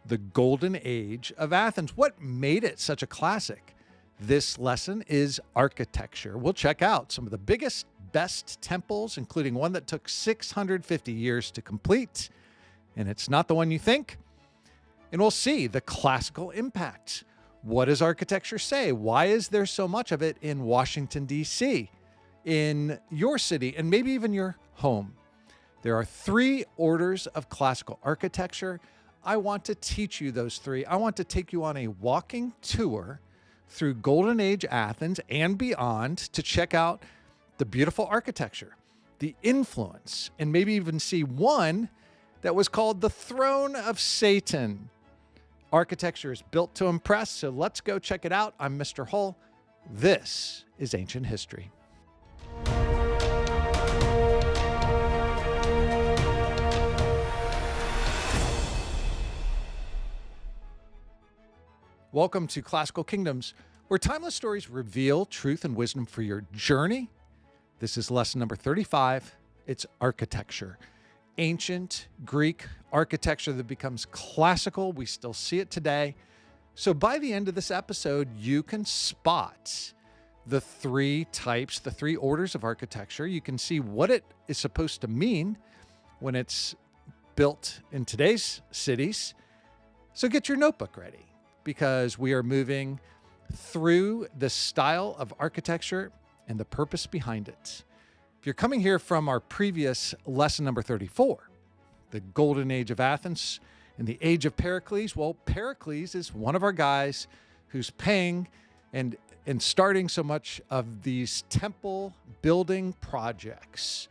the Golden Age of Athens. What made it such a classic? This lesson is architecture. We'll check out some of the biggest, best temples, including one that took 650 years to complete, and it's not the one you think. And we'll see the classical impact. What does architecture say? Why is there so much of it in Washington, D.C., in your city, and maybe even your home? There are 3 orders of classical architecture. I want to teach you those 3. I want to take you on a walking tour through Golden Age Athens and beyond to check out the beautiful architecture, the influence, and maybe even see one that was called the Throne of Satan. Architecture is built to impress, so let's go check it out. I'm Mr. Hull. This is Ancient History. Welcome to Classical Kingdoms, where timeless stories reveal truth and wisdom for your journey. This is lesson number 35. It's architecture. Ancient Greek architecture that becomes classical. We still see it today. So by the end of this episode, you can spot the 3 types, the 3 orders of architecture. You can see what it is supposed to mean when it's built in today's cities. So get your notebook ready, because we are moving through the style of architecture and the purpose behind it. If you're coming here from our previous lesson number 34, the Golden Age of Athens and the Age of Pericles, well, Pericles is one of our guys who's paying and starting so much of these temple building projects.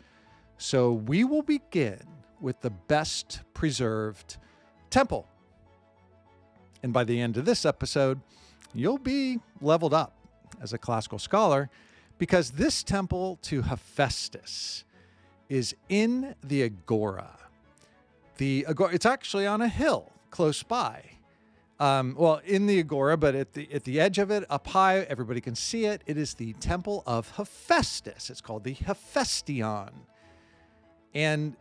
So we will begin with the best preserved temple. And by the end of this episode, you'll be leveled up as a classical scholar, because this temple to Hephaestus is in the Agora. The Agora, it's actually on a hill close by. In the Agora, but at the edge of it, up high, everybody can see it. It is the Temple of Hephaestus. It's called the Hephaestion. And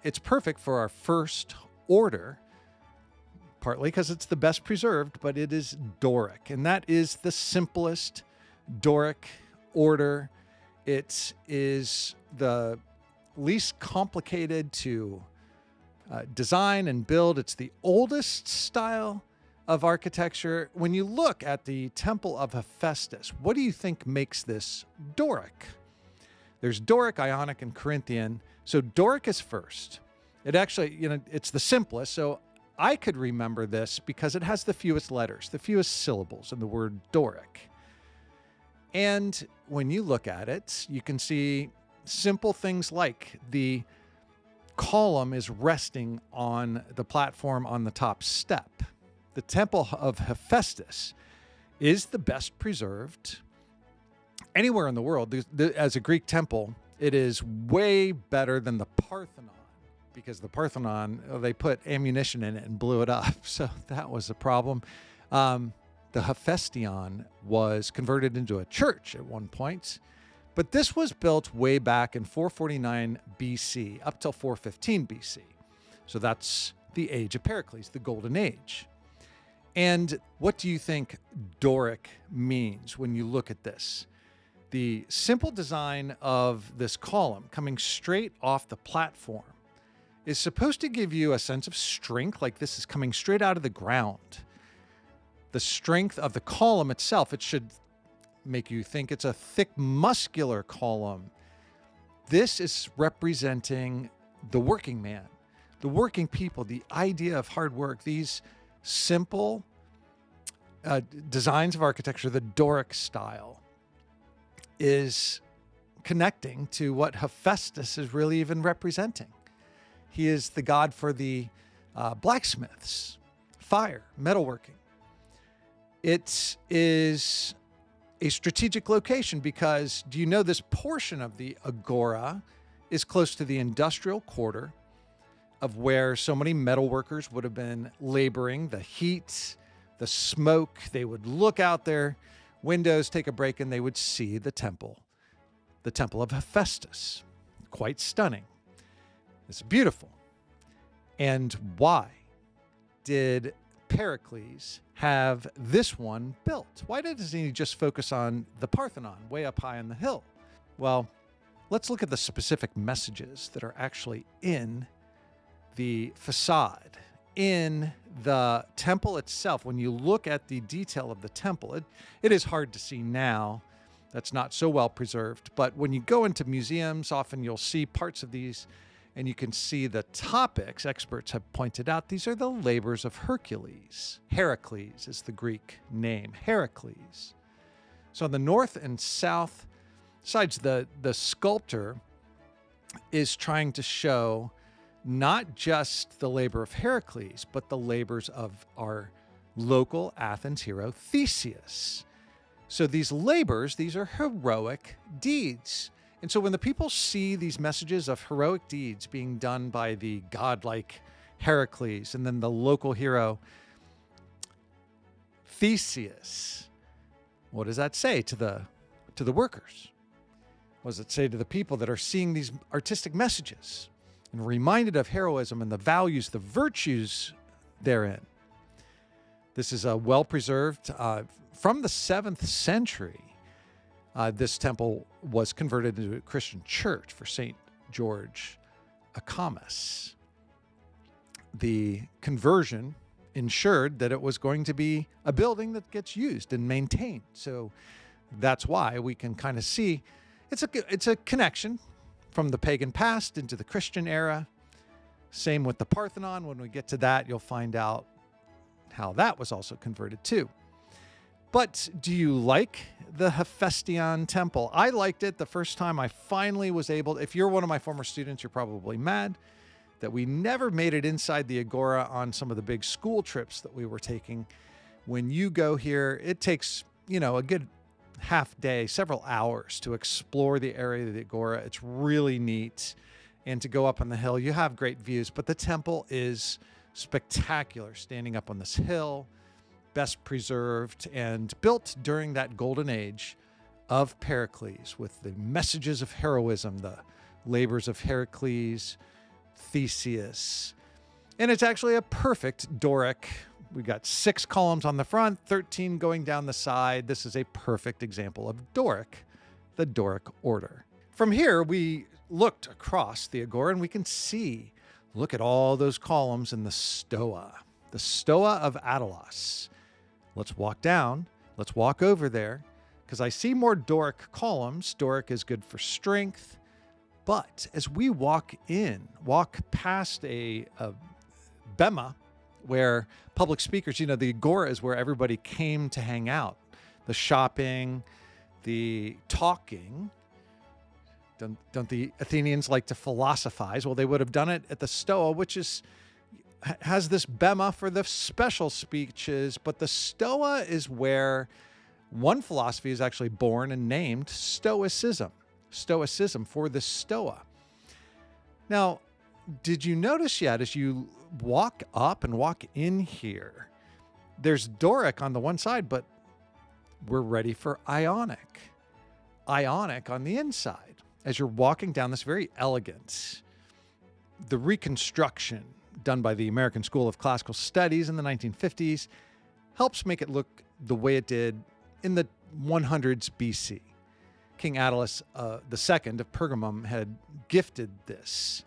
it's perfect for our first order, partly because it's the best preserved, but it is Doric. And that is the simplest Doric order. It is the least complicated to design and build. It's the oldest style of architecture. When you look at the Temple of Hephaestus, what do you think makes this Doric? There's Doric, Ionic, and Corinthian. So Doric is first. It actually, it's the simplest. So I could remember this because it has the fewest letters, the fewest syllables in the word Doric. And when you look at it, you can see simple things like the column is resting on the platform on the top step. The Temple of Hephaestus is the best preserved anywhere in the world. As a Greek temple, it is way better than the Parthenon, because the Parthenon, they put ammunition in it and blew it up. So that was a problem. The Hephaestion was converted into a church at one point, but this was built way back in 449 BC up till 415 BC. So that's the Age of Pericles, the Golden Age. And what do you think Doric means when you look at this? The simple design of this column coming straight off the platform is supposed to give you a sense of strength, like this is coming straight out of the ground. The strength of the column itself, it should make you think it's a thick, muscular column. This is representing the working man, the working people, the idea of hard work. These simple designs of architecture, the Doric style, is connecting to what Hephaestus is really even representing. He is the god for the blacksmiths, fire, metalworking. It is a strategic location because, do you know, this portion of the Agora is close to the industrial quarter of where so many metal workers would have been laboring. The heat, the smoke, they would look out their windows, take a break, and they would see the Temple of Hephaestus. Quite stunning. It's beautiful. And why? did Pericles have this one built? Why doesn't he just focus on the Parthenon way up high on the hill? Well, let's look at the specific messages that are actually in the facade, in the temple itself. When you look at the detail of the temple, it is hard to see now. That's not so well preserved. But when you go into museums, often you'll see parts of these and you can see the topics. Experts have pointed out these are the labors of Hercules. Heracles is the Greek name, Heracles. So on the north and south sides, the sculptor is trying to show not just the labor of Heracles, but the labors of our local Athens hero, Theseus. So these labors, these are heroic deeds. And so when the people see these messages of heroic deeds being done by the godlike Heracles and then the local hero, Theseus, what does that say to the workers? What does it say to the people that are seeing these artistic messages and reminded of heroism and the values, the virtues therein? This is a well-preserved, from the 7th century. This temple was converted into a Christian church for St. George Acamas. The conversion ensured that it was going to be a building that gets used and maintained. So that's why we can kind of see it's a connection from the pagan past into the Christian era. Same with the Parthenon. When we get to that, you'll find out how that was also converted too. But do you like the Hephaestion temple? I liked it the first time I finally was able. If you're one of my former students, you're probably mad that we never made it inside the Agora on some of the big school trips that we were taking. When you go here, it takes, a good half day, several hours to explore the area of the Agora. It's really neat. And to go up on the hill, you have great views, but the temple is spectacular, standing up on this hill, best preserved and built during that golden age of Pericles with the messages of heroism, the labors of Heracles, Theseus. And it's actually a perfect Doric. We've got 6 columns on the front, 13 going down the side. This is a perfect example of Doric, the Doric order. From here, we looked across the Agora and we can see, look at all those columns in the Stoa of Attalos. Let's walk down. Let's walk over there because I see more Doric columns. Doric is good for strength. But as we walk past a bema where public speakers, the Agora is where everybody came to hang out. The shopping, the talking. Don't the Athenians like to philosophize? Well, they would have done it at the Stoa, which has this bema for the special speeches, but the Stoa is where one philosophy is actually born and named Stoicism for the Stoa. Now, did you notice yet as you walk up and walk in here, there's Doric on the one side, but we're ready for Ionic. Ionic on the inside. As you're walking down this very elegant, the reconstruction done by the American School of Classical Studies in the 1950s helps make it look the way it did in the 100s BC. King Attalus II of Pergamum had gifted this.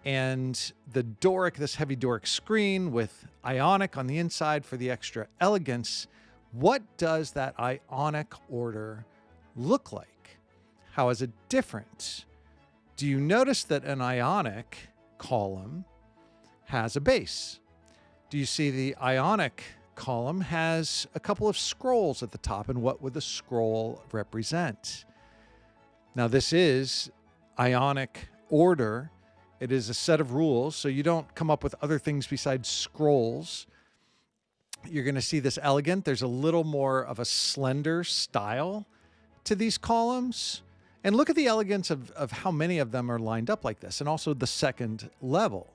And the Doric, this heavy Doric screen with Ionic on the inside for the extra elegance. What does that Ionic order look like? How is it different? Do you notice that an Ionic column has a base? Do you see the Ionic column has a couple of scrolls at the top? And what would the scroll represent? Now, this is Ionic order. It is a set of rules, so you don't come up with other things besides scrolls. You're going to see this elegant. There's a little more of a slender style to these columns. And look at the elegance of how many of them are lined up like this, and also the second level.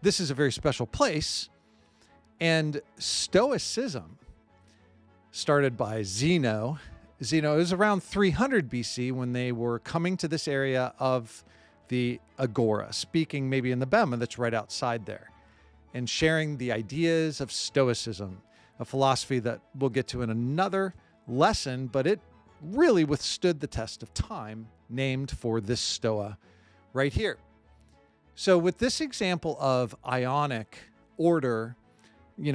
This is a very special place. And Stoicism, started by Zeno. Zeno, it was around 300 BC when they were coming to this area of the Agora, speaking maybe in the bema that's right outside there. and sharing the ideas of Stoicism, a philosophy that we'll get to in another lesson, but it really withstood the test of time, named for this Stoa right here. So with this example of Ionic order,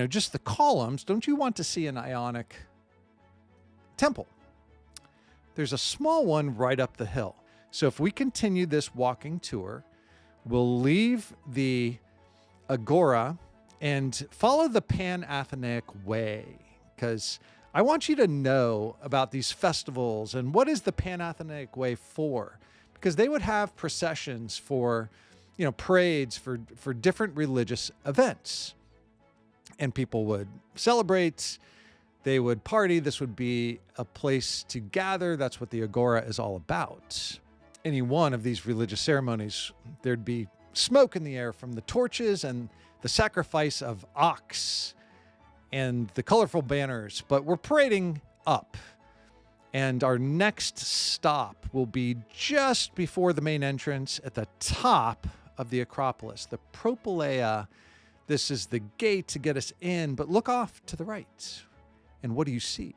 just the columns, don't you want to see an Ionic temple? There's a small one right up the hill. So if we continue this walking tour, we'll leave the Agora and follow the Panathenaic way, because I want you to know about these festivals and what is the Panathenaic way for, because they would have processions for, parades for different religious events, and people would celebrate, they would party. This would be a place to gather. That's what the Agora is all about. Any one of these religious ceremonies, there'd be smoke in the air from the torches and the sacrifice of ox and the colorful banners, but we're parading up. And our next stop will be just before the main entrance at the top of the Acropolis, the Propylaea. This is the gate to get us in, but look off to the right. And what do you see?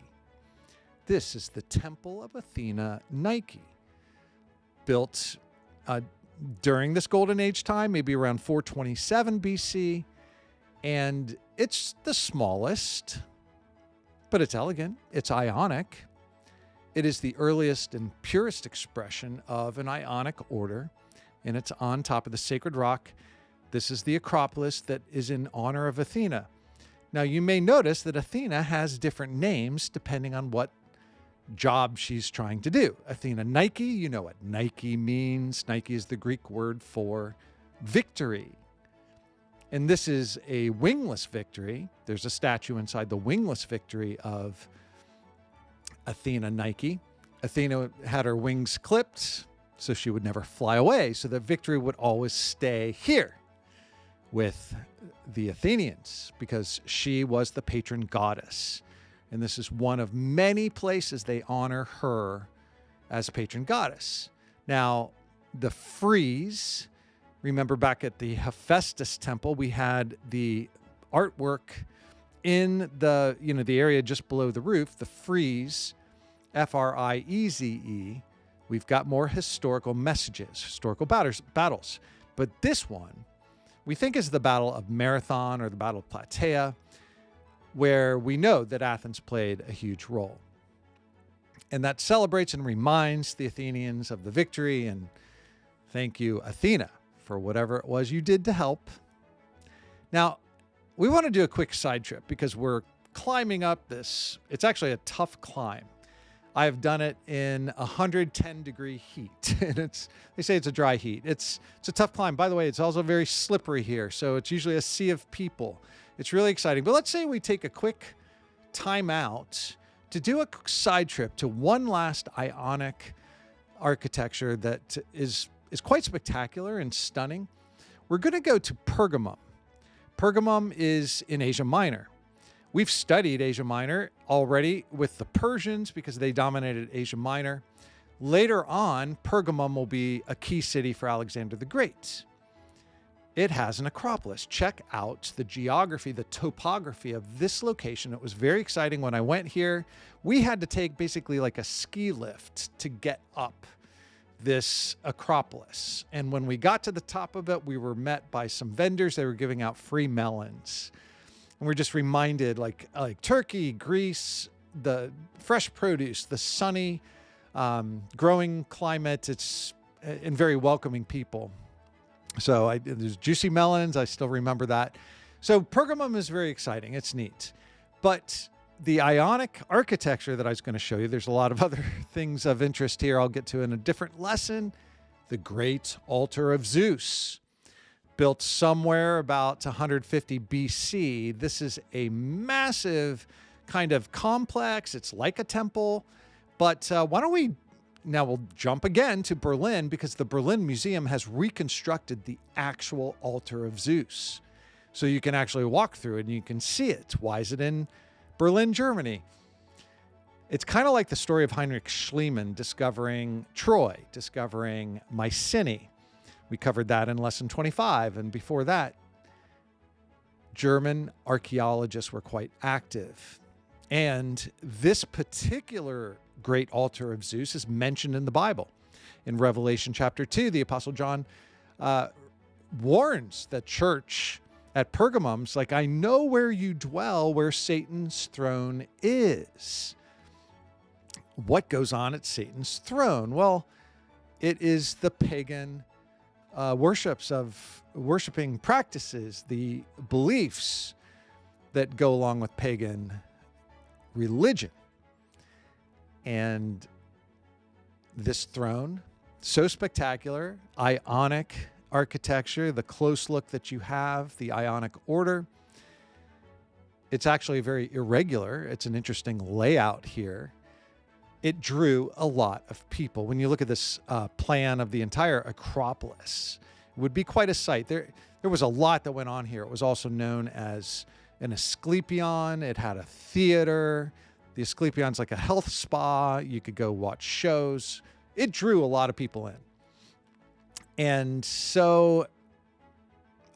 This is the Temple of Athena Nike, built during this Golden Age time, maybe around 427 BC. And it's the smallest, but it's elegant. It's Ionic. It is the earliest and purest expression of an Ionic order, and it's on top of the sacred rock. This is the Acropolis that is in honor of Athena. Now, you may notice that Athena has different names depending on what job she's trying to do. Athena Nike, you know what Nike means. Nike is the Greek word for victory. And this is a wingless victory. There's a statue inside the wingless victory of Athena Nike. Athena had her wings clipped so she would never fly away, so that victory would always stay here with the Athenians, because she was the patron goddess. And this is one of many places they honor her as patron goddess. Now, the frieze, remember back at the Hephaestus temple, we had the artwork in the area just below the roof, the frieze, F-R-I-E-Z-E. We've got more historical messages, historical battles. But this one, we think is the Battle of Marathon or the Battle of Plataea, where we know that Athens played a huge role. And that celebrates and reminds the Athenians of the victory, and thank you, Athena, for whatever it was you did to help. Now, we want to do a quick side trip because we're climbing up this. It's actually a tough climb. I have done it in 110-degree heat, and they say it's a dry heat. It's a tough climb. By the way, it's also very slippery here, so it's usually a sea of people. It's really exciting. But let's say we take a quick time out to do a side trip to one last Ionic architecture that is quite spectacular and stunning. We're going to go to Pergamum. Pergamum is in Asia Minor. We've studied Asia Minor already with the Persians because they dominated Asia Minor. Later on, Pergamum will be a key city for Alexander the Great. It has an Acropolis. Check out the geography, the topography of this location. It was very exciting when I went here. We had to take basically like a ski lift to get up this Acropolis. And when we got to the top of it, we were met by some vendors. They were giving out free melons. And we're just reminded, like Turkey, Greece, the fresh produce, the sunny, growing climate. It's and very welcoming people. So there's juicy melons. I still remember that. So Pergamum is very exciting. It's neat. But the Ionic architecture that I was going to show you, there's a lot of other things of interest here I'll get to in a different lesson. The great altar of Zeus, built somewhere about 150 BC. This is a massive kind of complex. It's like a temple. But why don't we, now we'll jump again to Berlin, because the Berlin Museum has reconstructed the actual altar of Zeus. So you can actually walk through it and you can see it. Why is it in Berlin, Germany? It's kind of like the story of Heinrich Schliemann discovering Troy, discovering Mycenae. We covered that in lesson 25. And before that, German archaeologists were quite active. And this particular great altar of Zeus is mentioned in the Bible. In Revelation chapter 2, the Apostle John warns the church at Pergamum, like, I know where you dwell, where Satan's throne is. What goes on at Satan's throne? Well, it is the pagan worshiping practices, the beliefs that go along with pagan religion. And this throne, so spectacular, Ionic architecture, the close look that you have, the Ionic order. It's actually very irregular. It's an interesting layout here. It drew a lot of people. When you look at this plan of the entire Acropolis, it would be quite a sight. There was a lot that went on here. It was also known as an Asclepion. It had a theater. The Asclepion's like a health spa. You could go watch shows. It drew a lot of people in. And so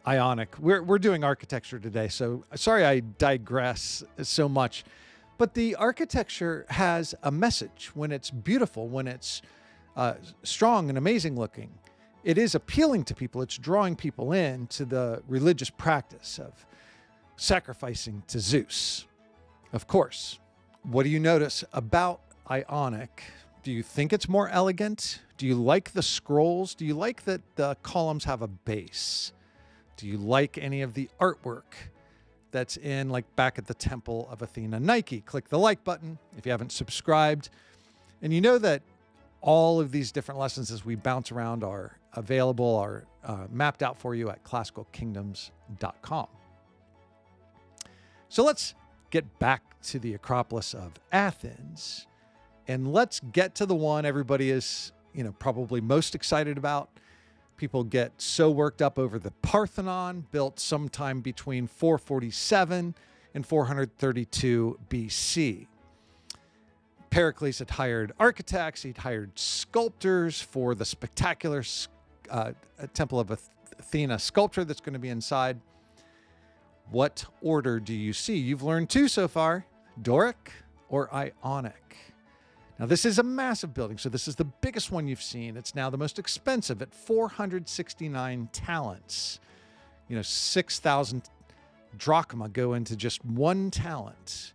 Ionic, we're doing architecture today, so sorry I digress so much. But the architecture has a message when it's beautiful, when it's strong and amazing looking. It is appealing to people. It's drawing people in to the religious practice of sacrificing to Zeus. Of course, what do you notice about Ionic? Do you think it's more elegant? Do you like the scrolls? Do you like that the columns have a base? Do you like any of the artwork that's in, like back at the Temple of Athena? Nike, click the like button if you haven't subscribed. And you know that all of these different lessons as we bounce around are available, are mapped out for you at classicalkingdoms.com. So let's get back to the Acropolis of Athens, and let's get to the one everybody is, probably most excited about. People get so worked up over the Parthenon, built sometime between 447 and 432 BC. Pericles had hired architects, he'd hired sculptors for the spectacular Temple of Athena sculpture that's going to be inside. What order do you see? You've learned two so far, Doric or Ionic. Now, this is a massive building, so this is the biggest one you've seen. It's now the most expensive at 469 talents. 6,000 drachma go into just one talent.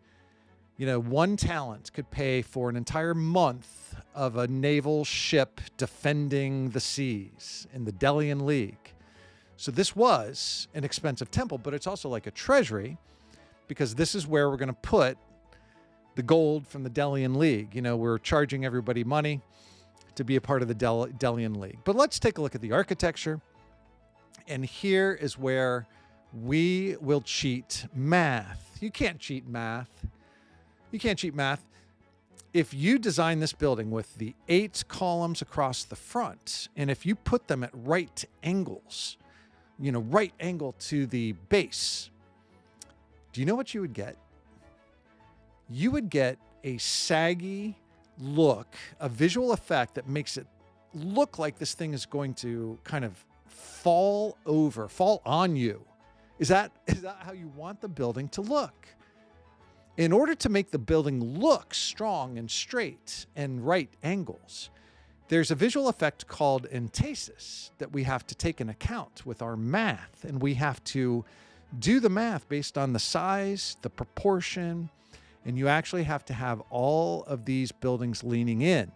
One talent could pay for an entire month of a naval ship defending the seas in the Delian League. So this was an expensive temple, but it's also like a treasury, because this is where we're going to put the gold from the Delian League. We're charging everybody money to be a part of the Delian League. But let's take a look at the architecture. And here is where we will cheat math. You can't cheat math. You can't cheat math. If you design this building with the 8 columns across the front, and if you put them at right angles, right angle to the base, do you know what you would get? You would get a saggy look, a visual effect that makes it look like this thing is going to kind of fall on you. Is that how you want the building to look? In order to make the building look strong and straight and right angles, there's a visual effect called entasis that we have to take into account with our math. And we have to do the math based on the size, the proportion, and you actually have to have all of these buildings leaning in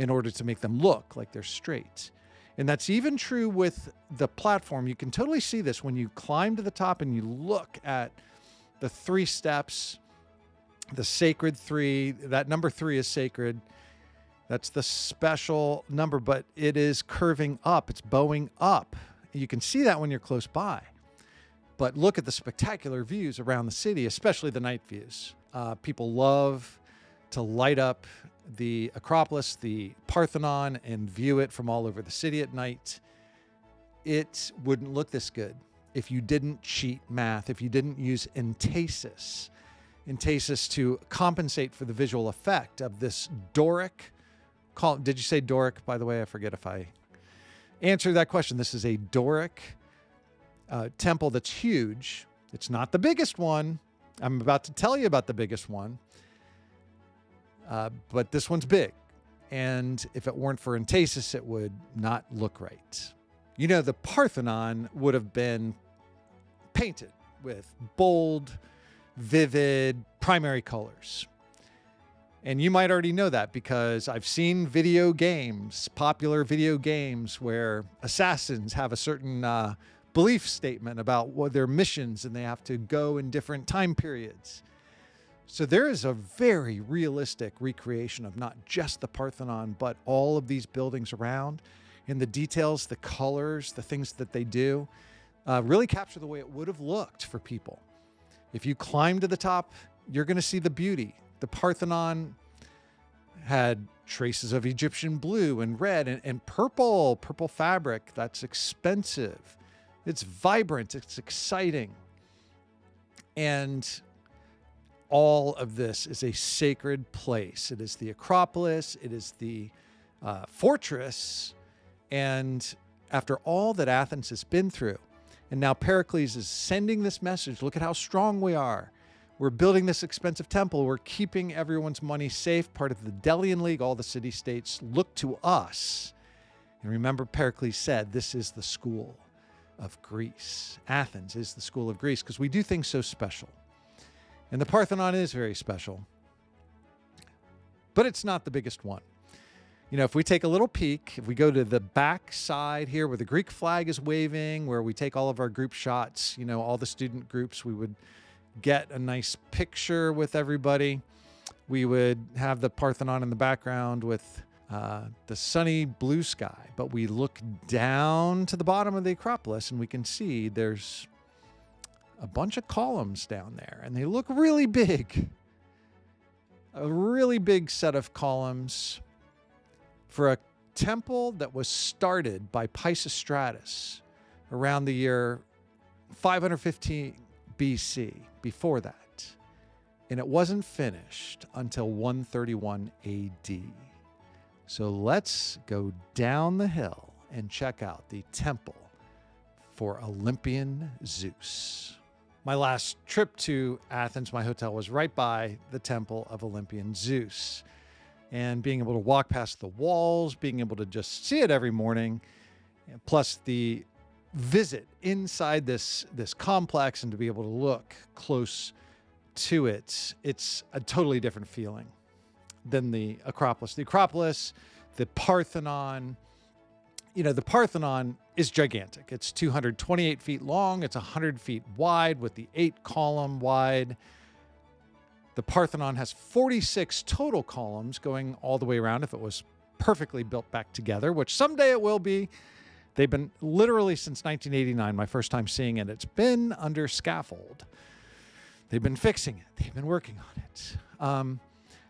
order to make them look like they're straight. And that's even true with the platform. You can totally see this when you climb to the top and you look at the 3 steps, the sacred 3. That number 3 is sacred. That's the special number, but it is curving up. It's bowing up. You can see that when you're close by. But look at the spectacular views around the city, especially the night views. People love to light up the Acropolis, the Parthenon, and view it from all over the city at night. It wouldn't look this good if you didn't cheat math, if you didn't use entasis to compensate for the visual effect of this Doric. Did you say Doric, by the way? I forget if I answered that question. This is a Doric temple that's huge. It's not the biggest one. I'm about to tell you about the biggest one. But this one's big. And if it weren't for Entasis, it would not look right. You know, the Parthenon would have been painted with bold, vivid, primary colors. And you might already know that because I've seen video games, popular video games, where assassins have a certain belief statement about what their missions, and they have to go in different time periods. So there is a very realistic recreation of not just the Parthenon, but all of these buildings around, and the details, the colors, the things that they do, really capture the way it would have looked for people. If you climb to the top, you're going to see the beauty. The Parthenon had traces of Egyptian blue and red and purple fabric. That's expensive. It's vibrant. It's exciting. And all of this is a sacred place. It is the Acropolis. It is the fortress. And after all that Athens has been through, and now Pericles is sending this message, look at how strong we are. We're building this expensive temple. We're keeping everyone's money safe. Part of the Delian League, all the city-states look to us. And remember, Pericles said, this is the school of Greece. Athens is the school of Greece because we do things so special. And the Parthenon is very special. But it's not the biggest one. You know, if we take a little peek, if we go to the back side here where the Greek flag is waving, where we take all of our group shots, you know, all the student groups, we would get a nice picture with everybody. We would have the Parthenon in the background with the sunny blue sky. But we look down to the bottom of the Acropolis and we can see there's a bunch of columns down there, and they look really big. A really big set of columns for a temple that was started by Pisistratus around the year 515 BC, before that. And it wasn't finished until 131 AD. So let's go down the hill and check out the temple for Olympian Zeus. My last trip to Athens, my hotel was right by the Temple of Olympian Zeus. And being able to walk past the walls, being able to just see it every morning, plus the visit inside this complex and to be able to look close to it, it's a totally different feeling than the Acropolis. The Acropolis, the Parthenon, you know, the Parthenon is gigantic. It's 228 feet long. It's 100 feet wide with the 8-column wide. The Parthenon has 46 total columns going all the way around if it was perfectly built back together, which someday it will be. They've been literally since 1989, my first time seeing it. It's been under scaffold. They've been fixing it. They've been working on it.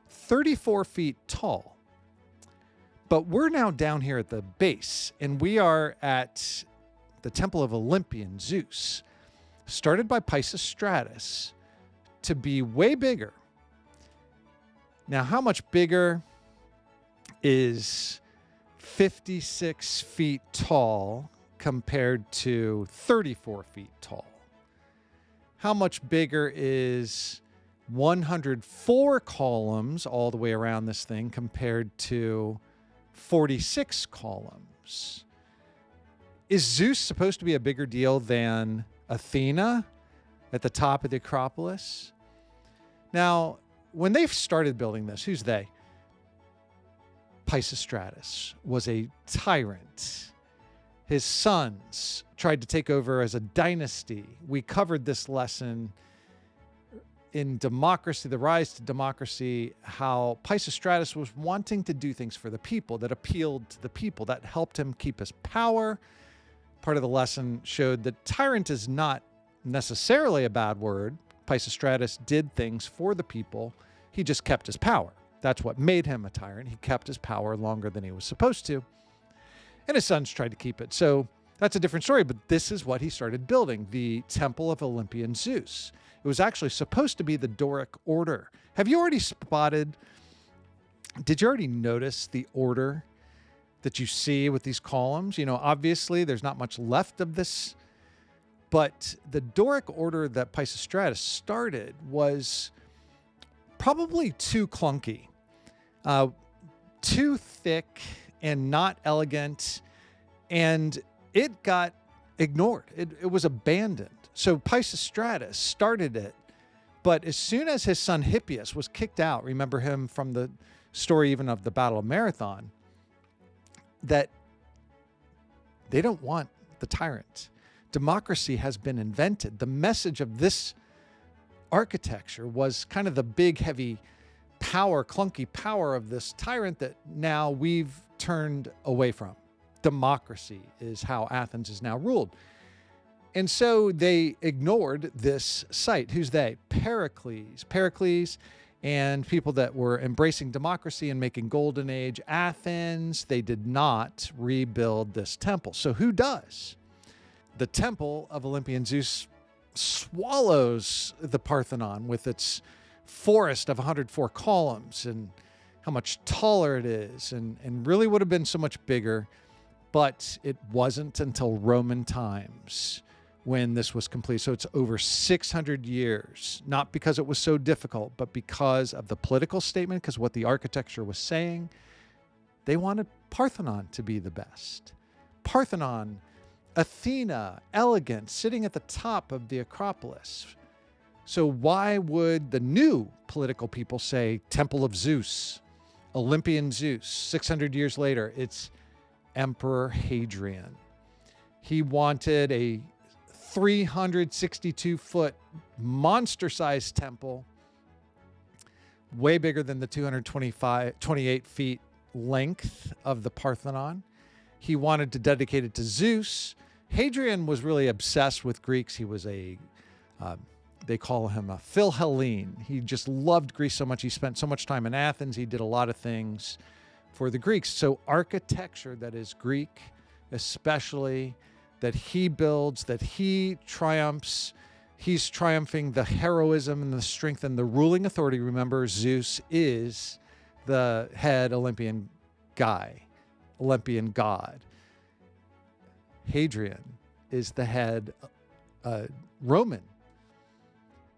34 feet tall. But we're now down here at the base, and we are at the Temple of Olympian Zeus, started by Pisistratus to be way bigger. Now, how much bigger is 56 feet tall compared to 34 feet tall? How much bigger is 104 columns all the way around this thing compared to 46 columns? Is Zeus supposed to be a bigger deal than Athena at the top of the Acropolis? Now, when they started building this, who's they? Pisistratus was a tyrant. His sons tried to take over as a dynasty. We covered this lesson in Democracy, the Rise to Democracy, how Pisistratus was wanting to do things for the people that appealed to the people, that helped him keep his power. Part of the lesson showed that tyrant is not necessarily a bad word. Pisistratus did things for the people. He just kept his power. That's what made him a tyrant. He kept his power longer than he was supposed to. And his sons tried to keep it. So that's a different story, but this is what he started building, the Temple of Olympian Zeus. It was actually supposed to be the Doric order. Have you already spotted, did you already notice the order that you see with these columns? You know, obviously there's not much left of this, But the Doric order that Pisistratus started was probably too clunky, too thick and not elegant, and it got ignored. It was abandoned. So Pisistratus started it, but as soon as his son Hippias was kicked out, remember him from the story even of the Battle of Marathon, that they don't want the tyrant. Democracy has been invented. The message of this architecture was kind of the big, heavy power, clunky power of this tyrant that now we've turned away from. Democracy is how Athens is now ruled. And so they ignored this site. Who's they? Pericles and people that were embracing democracy and making Golden Age Athens. They did not rebuild this temple. So who does? The Temple of Olympian Zeus swallows the Parthenon with its forest of 104 columns and how much taller it is, and really would have been so much bigger. But it wasn't until Roman times when this was complete. So it's over 600 years, not because it was so difficult, but because of the political statement, because what the architecture was saying. They wanted Parthenon to be the best. Parthenon, Athena, elegant, sitting at the top of the Acropolis. So why would the new political people say Temple of Zeus, Olympian Zeus? 600 years later, it's Emperor Hadrian. He wanted a 362-foot monster-sized temple, way bigger than the 28 feet length of the Parthenon. He wanted to dedicate it to Zeus. Hadrian was really obsessed with Greeks. He was they call him a Philhellene. He just loved Greece so much. He spent so much time in Athens. He did a lot of things for the Greeks. So architecture that is Greek, especially, that he builds, that he triumphs, he's triumphing the heroism and the strength and the ruling authority. Remember, Zeus is the head Olympian god. Hadrian is the head Roman,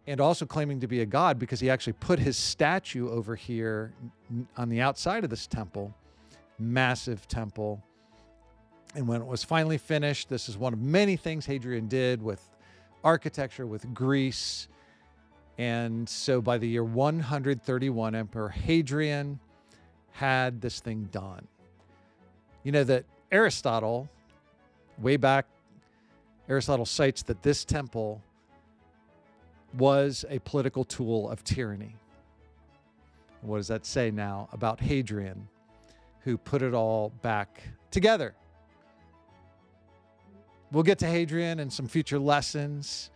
and also claiming to be a god because he actually put his statue over here on the outside of this temple, massive temple. And when it was finally finished, this is one of many things Hadrian did with architecture, with Greece. And so by the year 131, Emperor Hadrian had this thing done. You know that Aristotle, way back, Aristotle cites that this temple was a political tool of tyranny. What does that say now about Hadrian, who put it all back together? We'll get to Hadrian and some future lessons,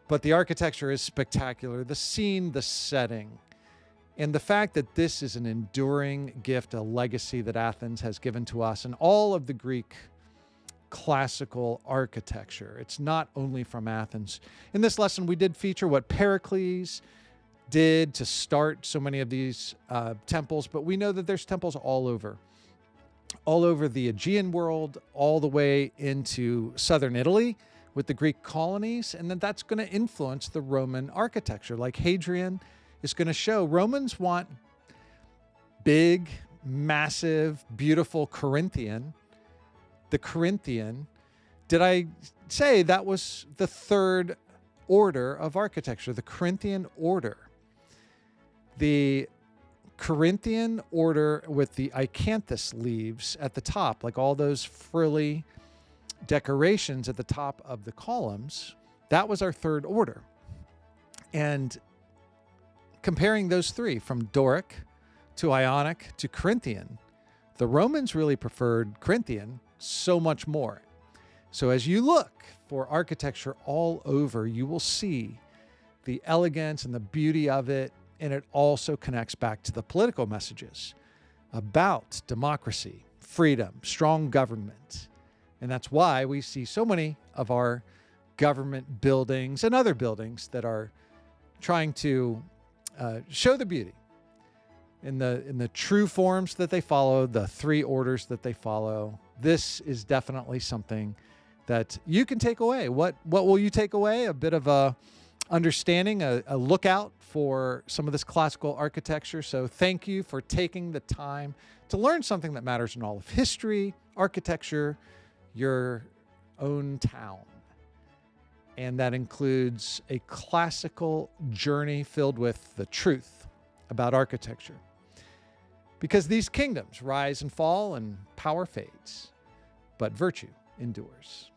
but the architecture is spectacular. The scene, the setting, and the fact that this is an enduring gift, a legacy that Athens has given to us, and all of the Greek classical architecture. It's not only from Athens. In this lesson, we did feature what Pericles did to start so many of these temples, but we know that there's temples all over the Aegean world, all the way into southern Italy with the Greek colonies, and then that's going to influence the Roman architecture. Like Hadrian is going to show, Romans want big, massive, beautiful Corinthian. The Corinthian, did I say that was the third order of architecture, the Corinthian order? The Corinthian order with the Icanthus leaves at the top, like all those frilly decorations at the top of the columns, that was our third order. And comparing those three, from Doric to Ionic to Corinthian, the Romans really preferred Corinthian so much more. So as you look for architecture all over, you will see the elegance and the beauty of it, and it also connects back to the political messages about democracy, freedom, strong government. And that's why we see so many of our government buildings and other buildings that are trying to show the beauty in the true forms that they follow, the three orders that they follow. This is definitely something that you can take away. What will you take away? A bit of a understanding, a lookout for some of this classical architecture. So thank you for taking the time to learn something that matters in all of history, architecture, your own town. And that includes a classical journey filled with the truth about architecture. Because these kingdoms rise and fall and power fades, but virtue endures.